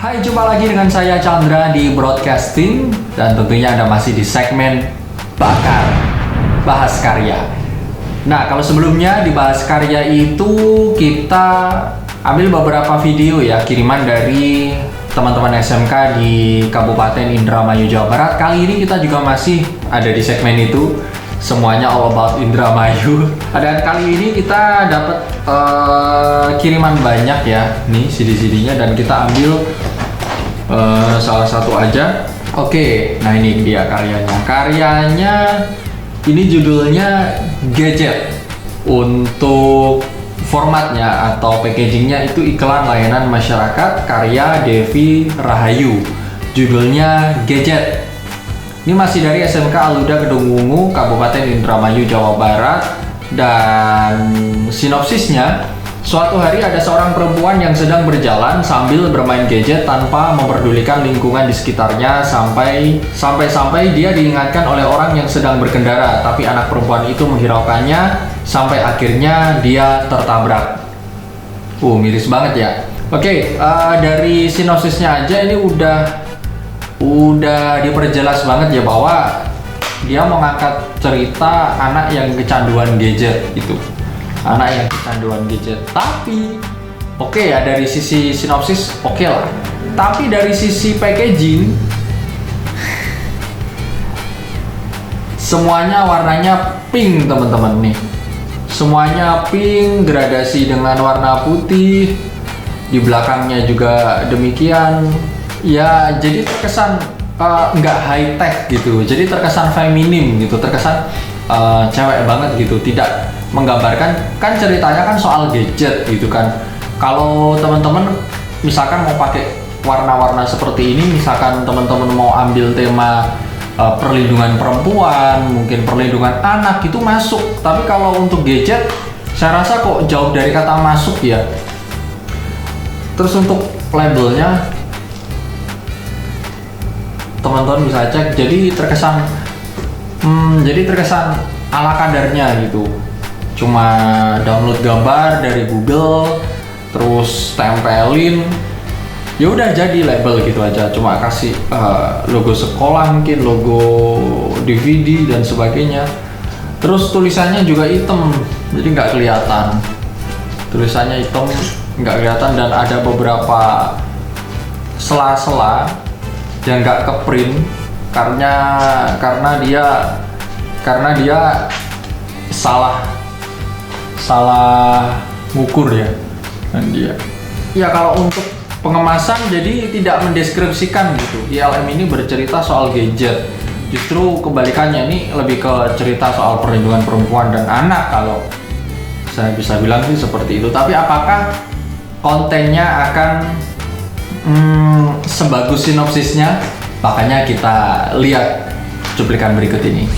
Hai, jumpa lagi dengan saya Chandra di Broadcasting. Dan tentunya Anda masih di segmen Bakar Bahas Karya. Nah, kalau sebelumnya di Bahas Karya itu kita ambil beberapa video ya, kiriman dari teman-teman SMK di Kabupaten Indramayu, Jawa Barat. Kali ini kita juga masih ada di segmen itu, semuanya all about Indramayu. Dan kali ini kita dapat kiriman banyak ya, nih CD-CD-nya, dan kita ambil salah satu aja. Oke, nah ini dia karyanya. Karyanya ini judulnya Gadget. Untuk formatnya atau packagingnya itu iklan layanan masyarakat karya Devi Rahayu. Judulnya Gadget. Ini masih dari SMK Aluda Kedungwungu, Kabupaten Indramayu, Jawa Barat. Dan sinopsisnya, suatu hari ada seorang perempuan yang sedang berjalan sambil bermain gadget tanpa memperdulikan lingkungan di sekitarnya sampai dia diingatkan oleh orang yang sedang berkendara, tapi anak perempuan itu menghiraukannya sampai akhirnya dia tertabrak. Miris banget ya. Oke, dari sinopsisnya aja ini udah diperjelas banget ya bahwa dia mengangkat cerita anak yang kecanduan gadget gitu. Anak yang kecanduan gadget. Tapi oke ya, dari sisi sinopsis oke lah. Tapi dari sisi packaging semuanya warnanya pink, teman-teman nih. Semuanya pink, gradasi dengan warna putih. Di belakangnya juga demikian. Ya, jadi terkesan nggak high tech gitu, jadi terkesan feminim gitu, terkesan cewek banget gitu, tidak menggambarkan, kan ceritanya kan soal gadget gitu kan. Kalau teman-teman misalkan mau pakai warna-warna seperti ini, misalkan teman-teman mau ambil tema perlindungan perempuan, mungkin perlindungan anak, itu masuk. Tapi kalau untuk gadget, saya rasa kok jauh dari kata masuk ya. Terus untuk labelnya, teman-teman bisa cek, jadi terkesan ala kadarnya gitu, cuma download gambar dari Google terus tempelin, ya udah jadi label gitu aja, cuma kasih logo sekolah, mungkin logo DVD dan sebagainya. Terus tulisannya juga hitam, jadi nggak kelihatan, tulisannya hitam nggak kelihatan, dan ada beberapa sela-sela yang nggak ke print karena dia salah ngukur ya. Dan dia ya, kalau untuk pengemasan jadi tidak mendeskripsikan gitu. ILM ini bercerita soal gadget, justru kebalikannya, ini lebih ke cerita soal perlindungan perempuan dan anak, kalau saya bisa bilang sih seperti itu. Tapi apakah kontennya akan sebagus sinopsisnya? Makanya kita lihat cuplikan berikut ini.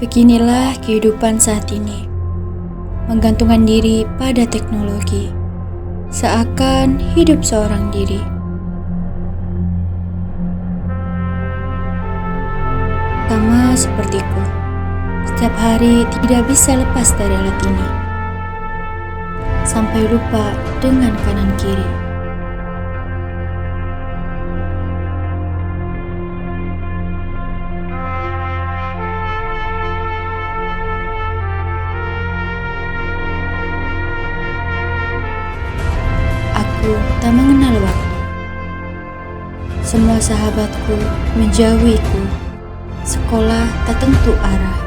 Beginilah kehidupan saat ini, menggantungkan diri pada teknologi, seakan hidup seorang diri. Sama sepertiku, setiap hari tidak bisa lepas dari alat ini, sampai lupa dengan kanan kiri. Aku tak mengenal waktu. Semua sahabatku menjauhiku. Sekolah tak tentu arah.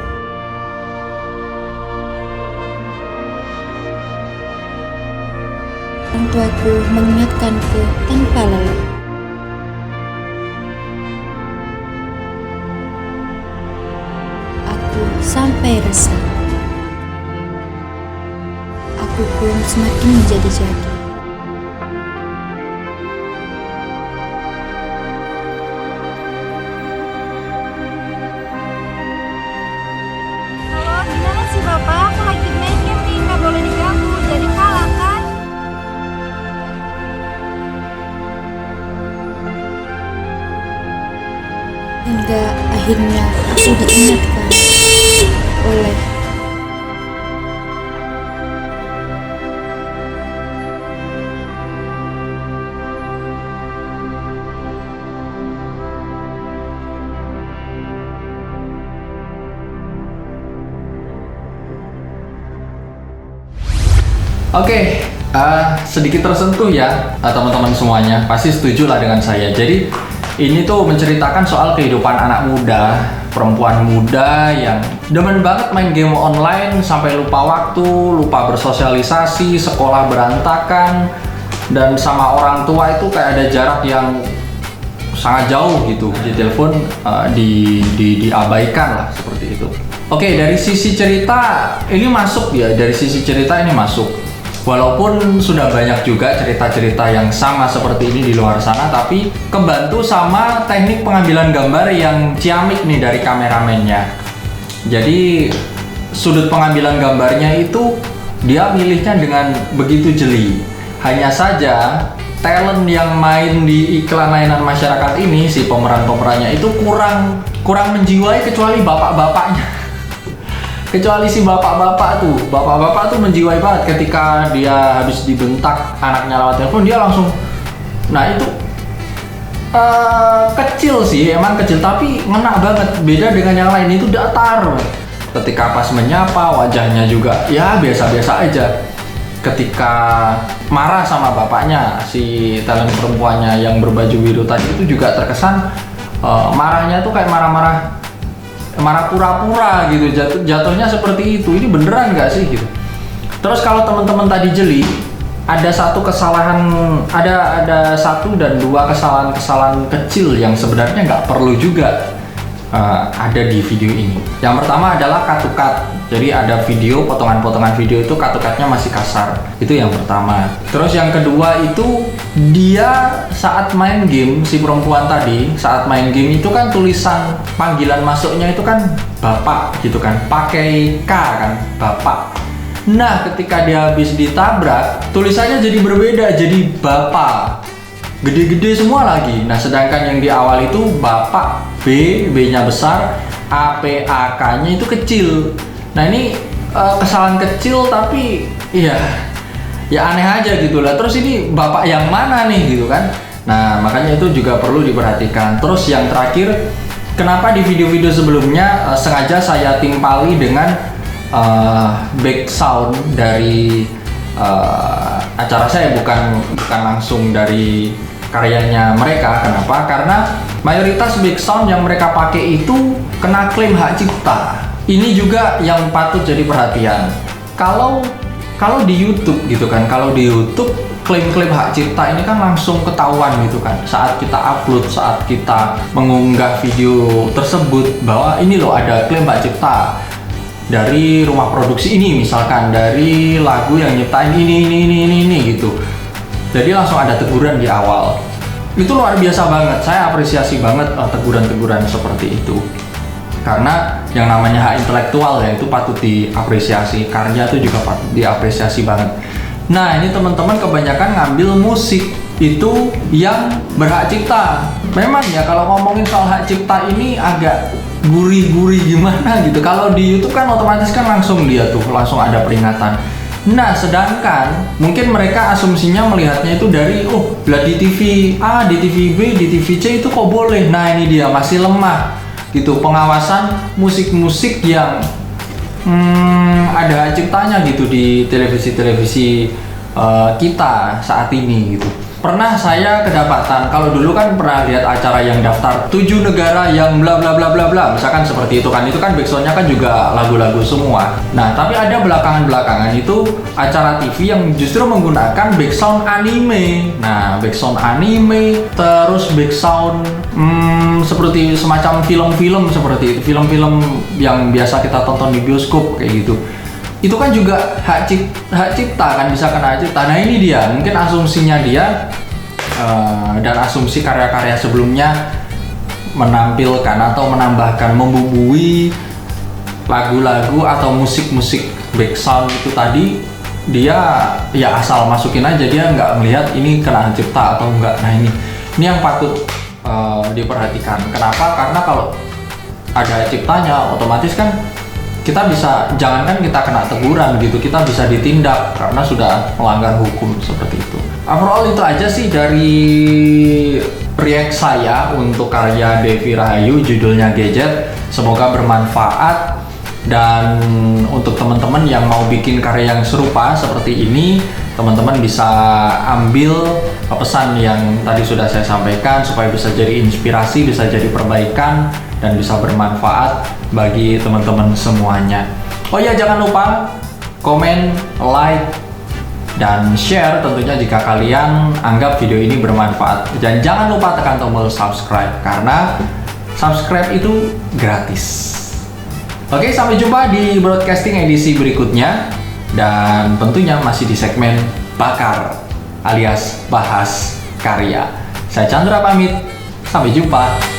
Orang tuaku mengingatkanku tanpa lelah. Aku sampai resah. Aku pun semakin menjadi-jadi. Halo, gimana sih Bapak? Aku lagi main game nih, nggak boleh diganggu, jadi kalah kan? Hingga akhirnya aku diingatkan oleh Oke, sedikit tersentuh ya teman-teman semuanya. Pasti setuju lah dengan saya. Jadi ini tuh menceritakan soal kehidupan anak muda, perempuan muda yang demen banget main game online sampai lupa waktu, lupa bersosialisasi, sekolah berantakan, dan sama orang tua itu kayak ada jarak yang sangat jauh gitu. Di telepon diabaikan lah seperti itu. Oke, dari sisi cerita ini masuk ya, dari sisi cerita ini masuk. Walaupun sudah banyak juga cerita-cerita yang sama seperti ini di luar sana, tapi kebantu sama teknik pengambilan gambar yang ciamik nih dari kameramennya. Jadi sudut pengambilan gambarnya itu dia milihnya dengan begitu jeli. Hanya saja talent yang main di iklan layanan masyarakat ini, si pemeran-pemerannya itu kurang menjiwai kecuali bapak-bapaknya. Kecuali si bapak-bapak tuh menjiwai banget ketika dia habis dibentak anaknya lewat telepon, dia langsung, nah itu kecil sih, emang kecil tapi ngena banget. Beda dengan yang lain, itu datar. Ketika pas menyapa, wajahnya juga ya biasa-biasa aja. Ketika marah sama bapaknya, si talent perempuannya yang berbaju biru tadi itu juga terkesan marahnya tuh kayak marah pura-pura gitu, jatuhnya seperti itu. Ini beneran nggak sih gitu. Terus kalau teman-teman tadi jeli, ada satu dan dua kesalahan kecil yang sebenarnya nggak perlu juga ada di video ini. Yang pertama adalah cut to cut. Jadi ada video, potongan-potongan video itu cut to cut-nya masih kasar. Itu yang pertama. Terus yang kedua itu dia saat main game, si perempuan tadi saat main game itu kan tulisan panggilan masuknya itu kan bapak gitu kan, pakai K kan, bapak. Nah ketika dia habis ditabrak, tulisannya jadi berbeda, jadi bapak, gede-gede semua lagi. Nah sedangkan yang di awal itu bapak, B-nya besar, APAK-nya itu kecil. Nah ini kesalahan kecil tapi ya aneh aja gitu lah. Terus ini bapak yang mana nih gitu kan. Nah makanya itu juga perlu diperhatikan. Terus yang terakhir, kenapa di video-video sebelumnya sengaja saya timpali dengan back sound dari acara saya, bukan langsung dari karyanya mereka. Kenapa? Karena mayoritas back sound yang mereka pakai itu kena klaim hak cipta. Ini juga yang patut jadi perhatian. Kalau di YouTube gitu kan, kalau di YouTube klaim-klaim hak cipta ini kan langsung ketahuan gitu kan. Saat kita upload, saat kita mengunggah video tersebut, bahwa ini loh ada klaim hak cipta dari rumah produksi ini, misalkan dari lagu yang nyiptain ini gitu. Jadi langsung ada teguran di awal. Itu luar biasa banget. Saya apresiasi banget teguran-teguran seperti itu. Karena yang namanya hak intelektual ya itu patut diapresiasi, karya itu juga patut diapresiasi banget. Nah ini teman-teman kebanyakan ngambil musik itu yang berhak cipta. Memang ya kalau ngomongin soal hak cipta ini agak gurih-gurih gimana gitu. Kalau di YouTube kan otomatis kan langsung ada peringatan. Nah sedangkan mungkin mereka asumsinya melihatnya itu dari lah di TV A, di TV B, di TV C itu kok boleh. Nah ini dia masih lemah gitu pengawasan musik-musik yang ada hak ciptanya gitu di televisi-televisi kita saat ini gitu. Pernah saya kedapatan, kalau dulu kan pernah lihat acara yang daftar 7 negara yang bla bla bla bla bla, misalkan seperti itu kan backsoundnya kan juga lagu-lagu semua. Nah tapi ada belakangan itu acara TV yang justru menggunakan backsound anime. Nah backsound anime, terus backsound seperti semacam film-film seperti itu, film-film yang biasa kita tonton di bioskop kayak gitu. Itu kan juga hak cipta kan, bisa kena hak cipta. Nah ini dia, mungkin asumsinya dia dan asumsi karya-karya sebelumnya menampilkan atau menambahkan, membubui lagu-lagu atau musik-musik backsound itu tadi, dia ya asal masukin aja, dia nggak melihat ini kena hak cipta atau enggak. Nah ini yang patut diperhatikan. Kenapa? Karena kalau ada hak ciptanya otomatis kan kita bisa, jangankan kita kena teguran gitu, kita bisa ditindak karena sudah melanggar hukum seperti itu. Overall itu aja sih dari react saya untuk karya Devi Rahayu, judulnya Gadget. Semoga bermanfaat Dan untuk teman-teman yang mau bikin karya yang serupa seperti ini, teman-teman bisa ambil pesan yang tadi sudah saya sampaikan supaya bisa jadi inspirasi, bisa jadi perbaikan, dan bisa bermanfaat bagi teman-teman semuanya. Oh ya, jangan lupa komen, like, dan share tentunya jika kalian anggap video ini bermanfaat. Dan jangan lupa tekan tombol subscribe karena subscribe itu gratis. Oke, sampai jumpa di broadcasting edisi berikutnya. Dan tentunya masih di segmen Bakar alias Bahas Karya. Saya Chandra pamit, sampai jumpa.